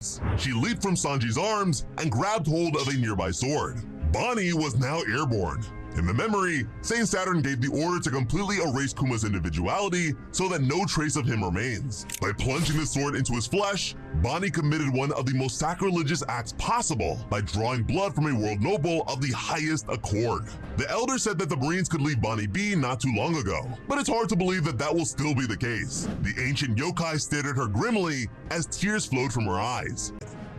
bullets. She leaped from Sanji's arms and grabbed hold of a nearby sword. Bonnie was now airborne. In the memory, Saint Saturn gave the order to completely erase Kuma's individuality so that no trace of him remains. By plunging the sword into his flesh, Bonnie committed one of the most sacrilegious acts possible by drawing blood from a world noble of the highest accord. The Elder said that the Marines could leave Bonnie be not too long ago, but it's hard to believe that that will still be the case. The ancient yokai stared at her grimly as tears flowed from her eyes.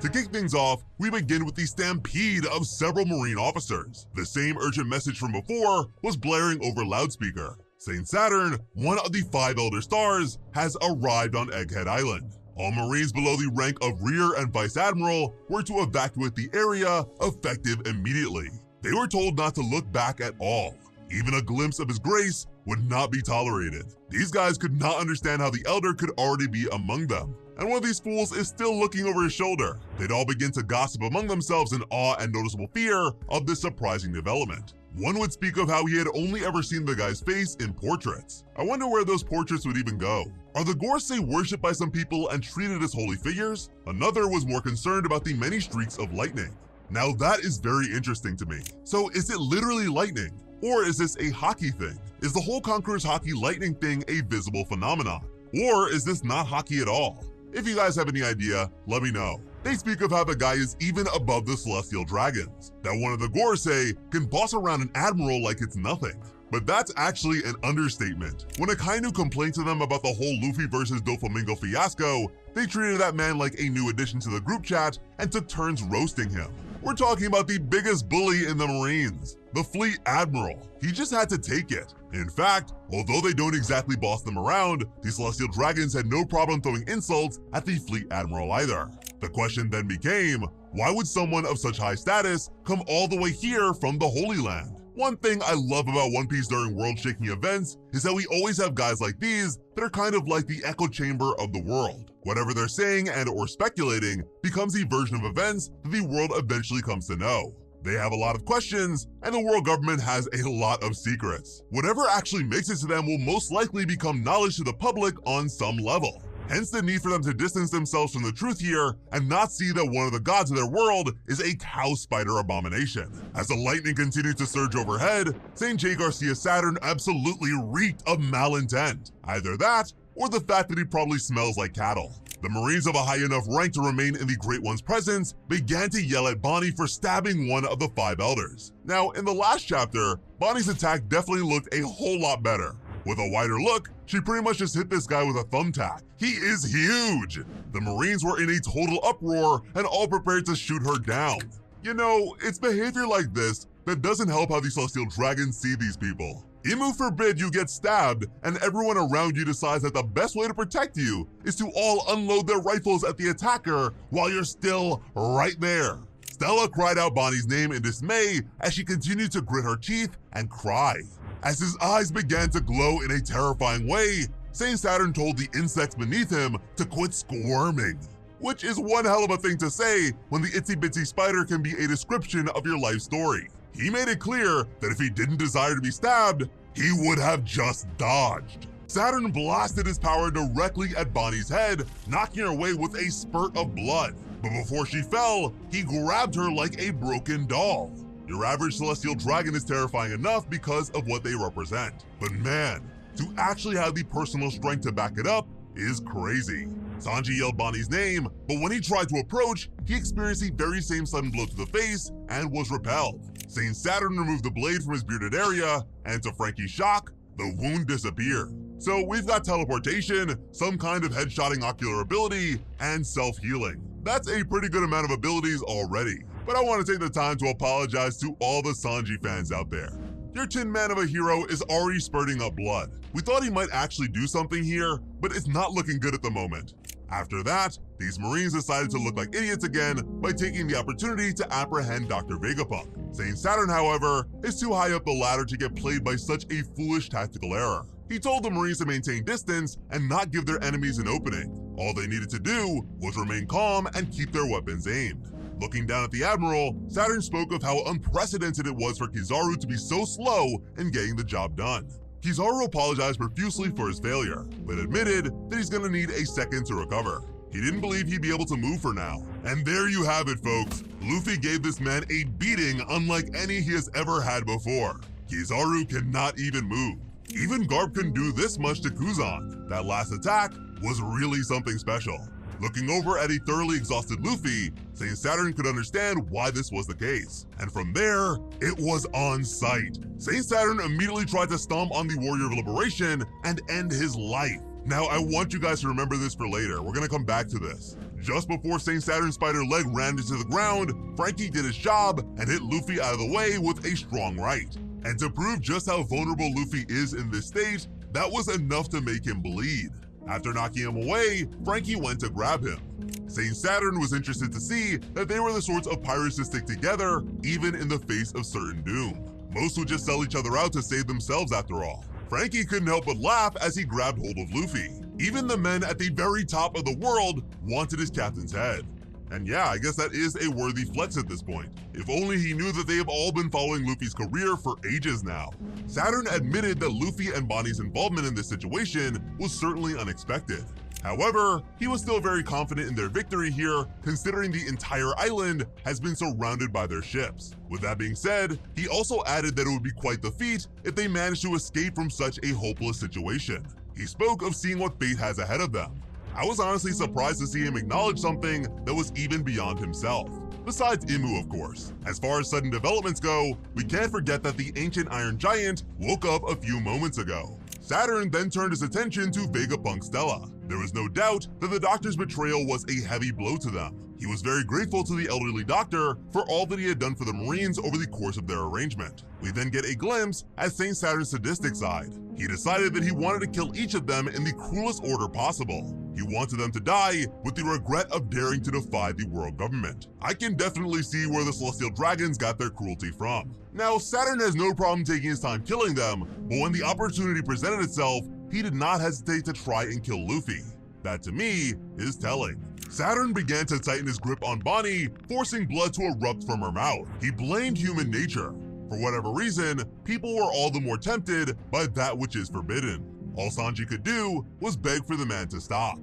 To kick things off, we begin with the stampede of several Marine officers. The same urgent message from before was blaring over loudspeaker. Saint Saturn, one of the 5 Elder Stars, has arrived on Egghead Island. All Marines below the rank of Rear and Vice Admiral were to evacuate the area, effective immediately. They were told not to look back at all. Even a glimpse of His Grace would not be tolerated. These guys could not understand how the Elder could already be among them. And one of these fools is still looking over his shoulder. They'd all begin to gossip among themselves in awe and noticeable fear of this surprising development. One would speak of how he had only ever seen the guy's face in portraits. I wonder where those portraits would even go. Are the Gorsei worshipped by some people and treated as holy figures? Another was more concerned about the many streaks of lightning. Now that is very interesting to me. So is it literally lightning? Or is this a hockey thing? Is the whole Conqueror's hockey lightning thing a visible phenomenon? Or is this not hockey at all? If you guys have any idea, let me know. They speak of how the guy is even above the Celestial Dragons, that one of the Gorsei can boss around an admiral like it's nothing. But that's actually an understatement. When Akainu complained to them about the whole Luffy versus Doflamingo fiasco, they treated that man like a new addition to the group chat and took turns roasting him. We're talking about the biggest bully in the Marines, the Fleet Admiral. He just had to take it. In fact, although they don't exactly boss them around, the Celestial Dragons had no problem throwing insults at the Fleet Admiral either. The question then became, why would someone of such high status come all the way here from the Holy Land? One thing I love about One Piece during world-shaking events is that we always have guys like these that are kind of like the echo chamber of the world. Whatever they're saying and or speculating becomes the version of events that the world eventually comes to know. They have a lot of questions, and the world government has a lot of secrets. Whatever actually makes it to them will most likely become knowledge to the public on some level. Hence the need for them to distance themselves from the truth here and not see that one of the gods of their world is a cow spider abomination. As the lightning continued to surge overhead, St. J. Garcia Saturn absolutely reeked of malintent. Either that, or the fact that he probably smells like cattle. The Marines of a high enough rank to remain in the Great One's presence began to yell at Bonnie for stabbing one of the 5 elders. Now, in the last chapter, Bonnie's attack definitely looked a whole lot better. With a wider look, she pretty much just hit this guy with a thumbtack. He is huge! The Marines were in a total uproar and all prepared to shoot her down. You know, it's behavior like this that doesn't help how the Celestial Dragons see these people. Imu forbid you get stabbed and everyone around you decides that the best way to protect you is to all unload their rifles at the attacker while you're still right there. Stella cried out Bonnie's name in dismay as she continued to grit her teeth and cry. As his eyes began to glow in a terrifying way, Saint Saturn told the insects beneath him to quit squirming. Which is one hell of a thing to say when the itsy bitsy spider can be a description of your life story. He made it clear that if he didn't desire to be stabbed, he would have just dodged. Saturn blasted his power directly at Bonnie's head, knocking her away with a spurt of blood. But before she fell, he grabbed her like a broken doll. Your average Celestial Dragon is terrifying enough because of what they represent. But man, to actually have the personal strength to back it up is crazy. Sanji yelled Bonnie's name, but when he tried to approach, he experienced the very same sudden blow to the face and was repelled. Saint Saturn removed the blade from his bearded area, and to Frankie's shock, the wound disappeared. So we've got teleportation, some kind of headshotting ocular ability, and self-healing. That's a pretty good amount of abilities already. But I want to take the time to apologize to all the Sanji fans out there. Your Tin Man of a hero is already spurting up blood. We thought he might actually do something here, but it's not looking good at the moment. After that, these Marines decided to look like idiots again by taking the opportunity to apprehend Dr. Vegapunk. Saint Saturn, however, is too high up the ladder to get played by such a foolish tactical error. He told the Marines to maintain distance and not give their enemies an opening. All they needed to do was remain calm and keep their weapons aimed. Looking down at the Admiral, Saturn spoke of how unprecedented it was for Kizaru to be so slow in getting the job done. Kizaru apologized profusely for his failure, but admitted that he's gonna need a second to recover. He didn't believe he'd be able to move for now. And there you have it, folks. Luffy gave this man a beating unlike any he has ever had before. Kizaru cannot even move. Even Garp can do this much to Kuzan. That last attack was really something special. Looking over at a thoroughly exhausted Luffy, Saint Saturn could understand why this was the case. And from there, it was on sight. Saint Saturn immediately tried to stomp on the Warrior of Liberation and end his life. Now, I want you guys to remember this for later. We're gonna come back to this. Just before Saint Saturn's spider leg ran into the ground, Frankie did his job and hit Luffy out of the way with a strong right. And to prove just how vulnerable Luffy is in this state, that was enough to make him bleed. After knocking him away, Frankie went to grab him. Saint Saturn was interested to see that they were the sorts of pirates to stick together, even in the face of certain doom. Most would just sell each other out to save themselves after all. Frankie couldn't help but laugh as he grabbed hold of Luffy. Even the men at the very top of the world wanted his captain's head. And yeah, I guess that is a worthy flex at this point. If only he knew that they have all been following Luffy's career for ages now. Saturn admitted that Luffy and Bonnie's involvement in this situation was certainly unexpected. However, he was still very confident in their victory here, considering the entire island has been surrounded by their ships. With that being said, he also added that it would be quite the feat if they managed to escape from such a hopeless situation. He spoke of seeing what fate has ahead of them. I was honestly surprised to see him acknowledge something that was even beyond himself. Besides PENUH, of course. As far as sudden developments go, we can't forget that the ancient Iron Giant woke up a few moments ago. Saturn then turned his attention to Vegapunk Stella. There was no doubt that the Doctor's betrayal was a heavy blow to them. He was very grateful to the elderly Doctor for all that he had done for the Marines over the course of their arrangement. We then get a glimpse at Saint Saturn's sadistic side. He decided that he wanted to kill each of them in the cruelest order possible. He wanted them to die with the regret of daring to defy the world government. I can definitely see where the Celestial Dragons got their cruelty from. Now, Saturn has no problem taking his time killing them, but when the opportunity presented itself, he did not hesitate to try and kill Luffy. That, to me, is telling. Saturn began to tighten his grip on Bonnie, forcing blood to erupt from her mouth. He blamed human nature. For whatever reason, people were all the more tempted by that which is forbidden. All Sanji could do was beg for the man to stop.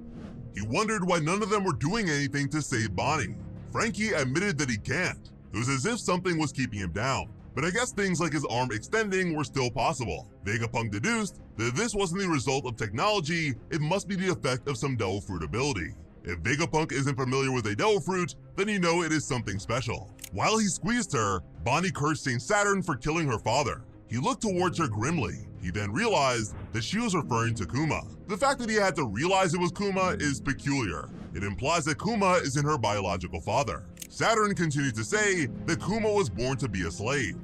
He wondered why none of them were doing anything to save Bonnie. Frankie admitted that he can't. It was as if something was keeping him down. But I guess things like his arm extending were still possible. Vegapunk deduced that if this wasn't the result of technology, it must be the effect of some devil fruit ability. If Vegapunk isn't familiar with a devil fruit, then you know it is something special. While he squeezed her, Bonnie cursed Saint Saturn for killing her father. He looked towards her grimly. He then realized that she was referring to Kuma. The fact that he had to realize it was Kuma is peculiar. It implies that Kuma isn't her biological father. Saturn continued to say that Kuma was born to be a slave.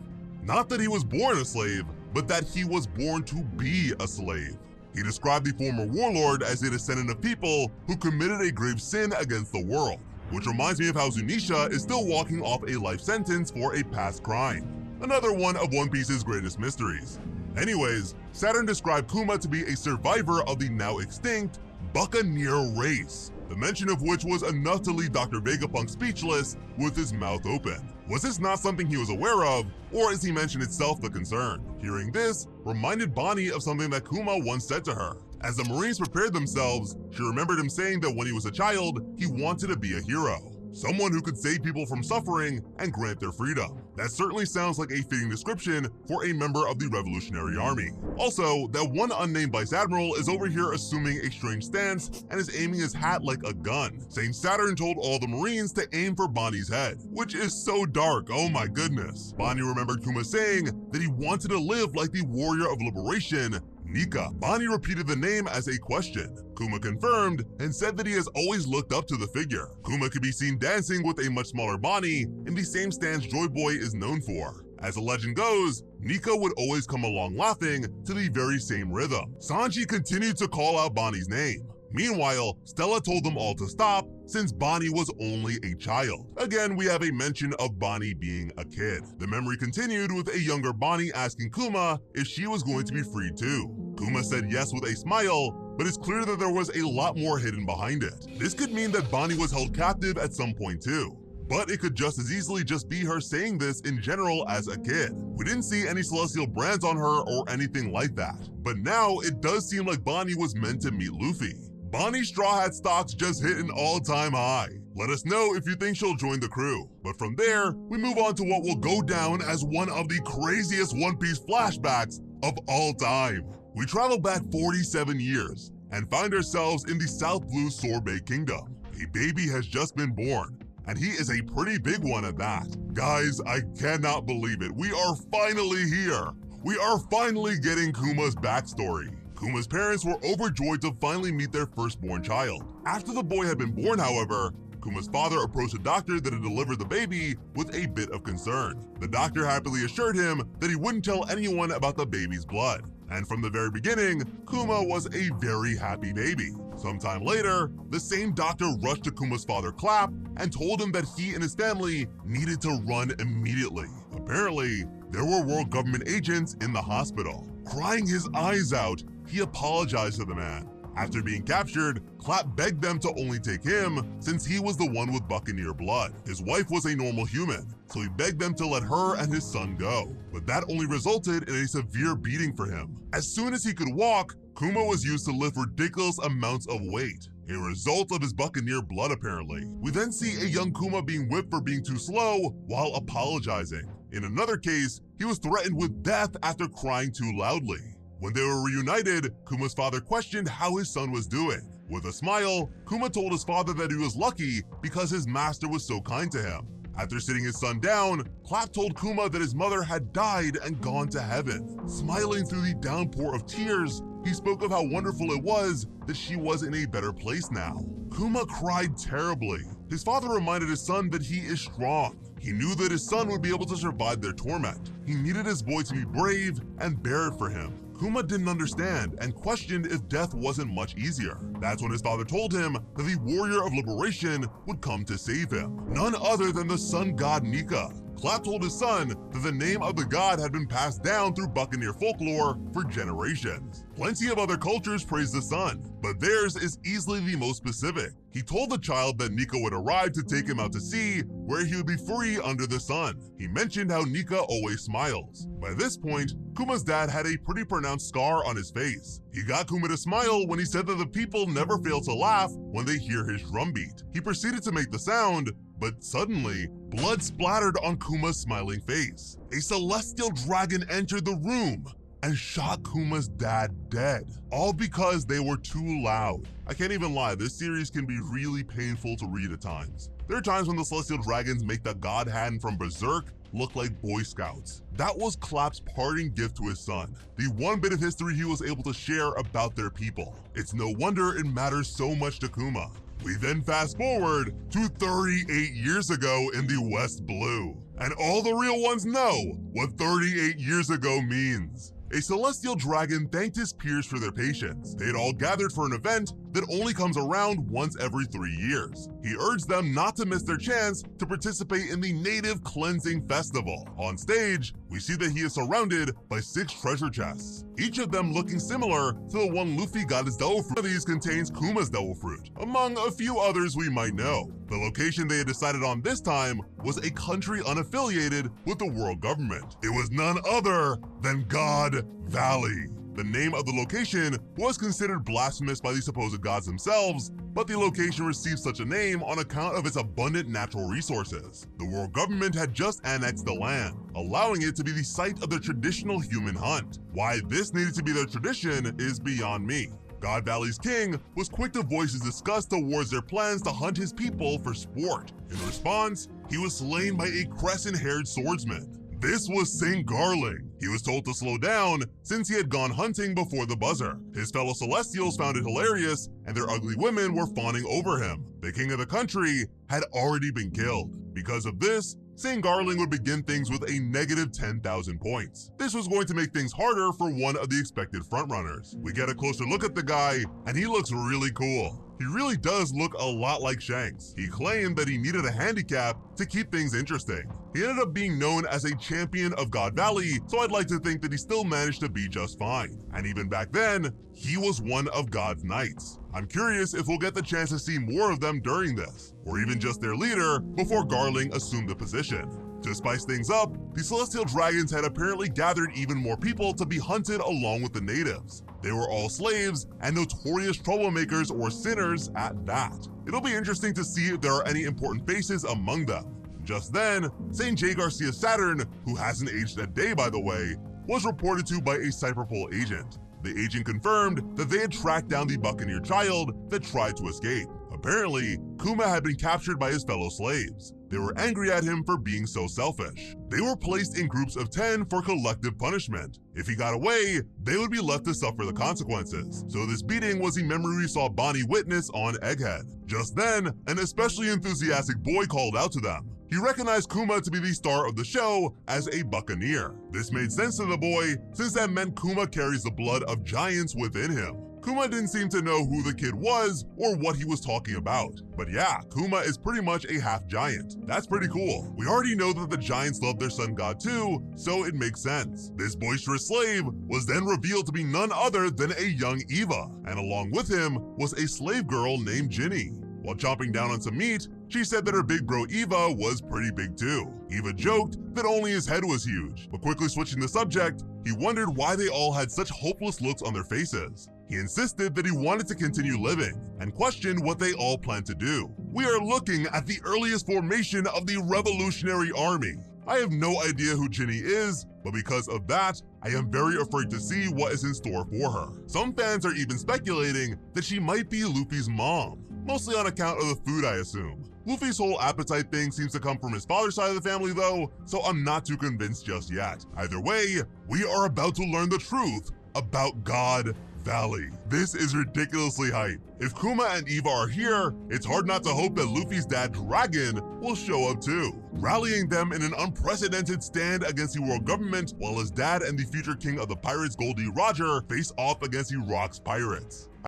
Not that he was born a slave, but that he was born to be a slave. He described the former warlord as a descendant of people who committed a grave sin against the world, which reminds me of how Zunisha is still walking off a life sentence for a past crime. Another one of One Piece's greatest mysteries. Anyways, Saturn described Kuma to be a survivor of the now extinct Buccaneer race, the mention of which was enough to leave Dr. Vegapunk speechless with his mouth open. Was this not something he was aware of, or is the mention itself the concern? Hearing this reminded Bonnie of something that Kuma once said to her. As the Marines prepared themselves, she remembered him saying that when he was a child, he wanted to be a hero. Someone who could save people from suffering and grant their freedom. That certainly sounds like a fitting description for a member of the Revolutionary Army. Also, that one unnamed vice admiral is over here assuming a strange stance and is aiming his hat like a gun. Saint Saturn told all the Marines to aim for Bonnie's head, which is so dark, oh my goodness. Bonnie remembered Kuma saying that he wanted to live like the Warrior of Liberation, Nika. Bonnie repeated the name as a question. Kuma confirmed and said that he has always looked up to the figure. Kuma could be seen dancing with a much smaller Bonnie in the same stance Joy Boy is known for. As the legend goes, Nika would always come along laughing to the very same rhythm. Sanji continued to call out Bonnie's name. Meanwhile, Stella told them all to stop since Bonnie was only a child. Again, we have a mention of Bonnie being a kid. The memory continued with a younger Bonnie asking Kuma if she was going to be freed too. Kuma said yes with a smile, but it's clear that there was a lot more hidden behind it. This could mean that Bonnie was held captive at some point too. But it could just as easily just be her saying this in general as a kid. We didn't see any celestial brands on her or anything like that. But now it does seem like Bonnie was meant to meet Luffy. Bonnie's Straw Hat stocks just hit an all-time high. Let us know if you think she'll join the crew. But from there, we move on to what will go down as one of the craziest One Piece flashbacks of all time. We travel back 47 years and find ourselves in the South Blue Sorbet Kingdom. A baby has just been born, and he is a pretty big one at that. Guys, I cannot believe it. We are finally here. We are finally getting Kuma's backstory. Kuma's parents were overjoyed to finally meet their firstborn child. After the boy had been born, however, Kuma's father approached a doctor that had delivered the baby with a bit of concern. The doctor happily assured him that he wouldn't tell anyone about the baby's blood. And from the very beginning, Kuma was a very happy baby. Sometime later, the same doctor rushed to Kuma's father Clap and told him that he and his family needed to run immediately. Apparently, there were world government agents in the hospital. Crying his eyes out, he apologized to the man. After being captured, Clap begged them to only take him since he was the one with Buccaneer blood. His wife was a normal human, so he begged them to let her and his son go. But that only resulted in a severe beating for him. As soon as he could walk, Kuma was used to lift ridiculous amounts of weight, a result of his Buccaneer blood apparently. We then see a young Kuma being whipped for being too slow while apologizing. In another case, he was threatened with death after crying too loudly. When they were reunited, Kuma's father questioned how his son was doing. With a smile, Kuma told his father that he was lucky because his master was so kind to him. After sitting his son down, Clap told Kuma that his mother had died and gone to heaven. Smiling through the downpour of tears, he spoke of how wonderful it was that she was in a better place now. Kuma cried terribly. His father reminded his son that he is strong. He knew that his son would be able to survive their torment. He needed his boy to be brave and bear it for him. Kuma didn't understand and questioned if death wasn't much easier. That's when his father told him that the warrior of liberation would come to save him, none other than the sun god Nika. Clap told his son that the name of the god had been passed down through Buccaneer folklore for generations. Plenty of other cultures praise the sun, but theirs is easily the most specific. He told the child that Nika would arrive to take him out to sea, where he would be free under the sun. He mentioned how Nika always smiles. By this point, Kuma's dad had a pretty pronounced scar on his face. He got Kuma to smile when he said that the people never fail to laugh when they hear his drumbeat. He proceeded to make the sound, but suddenly, blood splattered on Kuma's smiling face. A celestial dragon entered the room and shot Kuma's dad dead, all because they were too loud. I can't even lie, this series can be really painful to read at times. There are times when the celestial dragons make the god hand from Berserk look like Boy Scouts. That was Clap's parting gift to his son, the one bit of history he was able to share about their people. It's no wonder it matters so much to Kuma. We then fast forward to 38 years ago in the West Blue. And all the real ones know what 38 years ago means. A celestial dragon thanked his peers for their patience. They had all gathered for an event that only comes around once every 3 years. He urged them not to miss their chance to participate in the Native Cleansing Festival. On stage, we see that he is surrounded by 6 treasure chests, each of them looking similar to the one Luffy got his devil fruit. One of these contains Kuma's devil fruit, among a few others we might know. The location they had decided on this time was a country unaffiliated with the world government. It was none other than God Valley. The name of the location was considered blasphemous by the supposed gods themselves, but the location received such a name on account of its abundant natural resources. The world government had just annexed the land, allowing it to be the site of their traditional human hunt. Why this needed to be their tradition is beyond me. God Valley's king was quick to voice his disgust towards their plans to hunt his people for sport. In response, he was slain by a crescent-haired swordsman. This was Saint Garling. He was told to slow down since he had gone hunting before the buzzer. His fellow Celestials found it hilarious, and their ugly women were fawning over him. The king of the country had already been killed. Because of this, Saint Garling would begin things with a negative 10,000 points. This was going to make things harder for one of the expected frontrunners. We get a closer look at the guy, and he looks really cool. He really does look a lot like Shanks. He claimed that he needed a handicap to keep things interesting. He ended up being known as a champion of God Valley, so I'd like to think that he still managed to be just fine. And even back then, he was one of God's knights. I'm curious if we'll get the chance to see more of them during this, or even just their leader before Garling assumed the position. To spice things up, the Celestial Dragons had apparently gathered even more people to be hunted along with the natives. They were all slaves and notorious troublemakers or sinners at that. It'll be interesting to see if there are any important faces among them. Just then, St. J. Garcia Saturn, who hasn't aged a day by the way, was reported to by a Cypherpole agent. The agent confirmed that they had tracked down the Buccaneer child that tried to escape. Apparently, Kuma had been captured by his fellow slaves. They were angry at him for being so selfish. They were placed in groups of 10 for collective punishment. If he got away, they would be left to suffer the consequences. So this beating was a memory we saw Bonnie witness on Egghead. Just then, an especially enthusiastic boy called out to them. He recognized Kuma to be the star of the show as a Buccaneer. This made sense to the boy, since that meant Kuma carries the blood of giants within him. Kuma didn't seem to know who the kid was or what he was talking about. But yeah, Kuma is pretty much a half giant. That's pretty cool. We already know that the giants love their sun god too, so it makes sense. This boisterous slave was then revealed to be none other than a young Eva, and along with him was a slave girl named Ginny. While chomping down on some meat, she said that her big bro Eva was pretty big too. Eva joked that only his head was huge, but quickly switching the subject, he wondered why they all had such hopeless looks on their faces. He insisted that he wanted to continue living, and questioned what they all planned to do. We are looking at the earliest formation of the Revolutionary Army. I have no idea who Ginny is, but because of that, I am very afraid to see what is in store for her. Some fans are even speculating that she might be Luffy's mom, mostly on account of the food, I assume. Luffy's whole appetite thing seems to come from his father's side of the family though, so I'm not too convinced just yet. Either way, we are about to learn the truth about God Valley. This is ridiculously hype. If Kuma and Eva are here, it's hard not to hope that Luffy's dad Dragon will show up too, rallying them in an unprecedented stand against the world government while his dad and the future king of the pirates Goldie Roger face off against the Rock's pirates.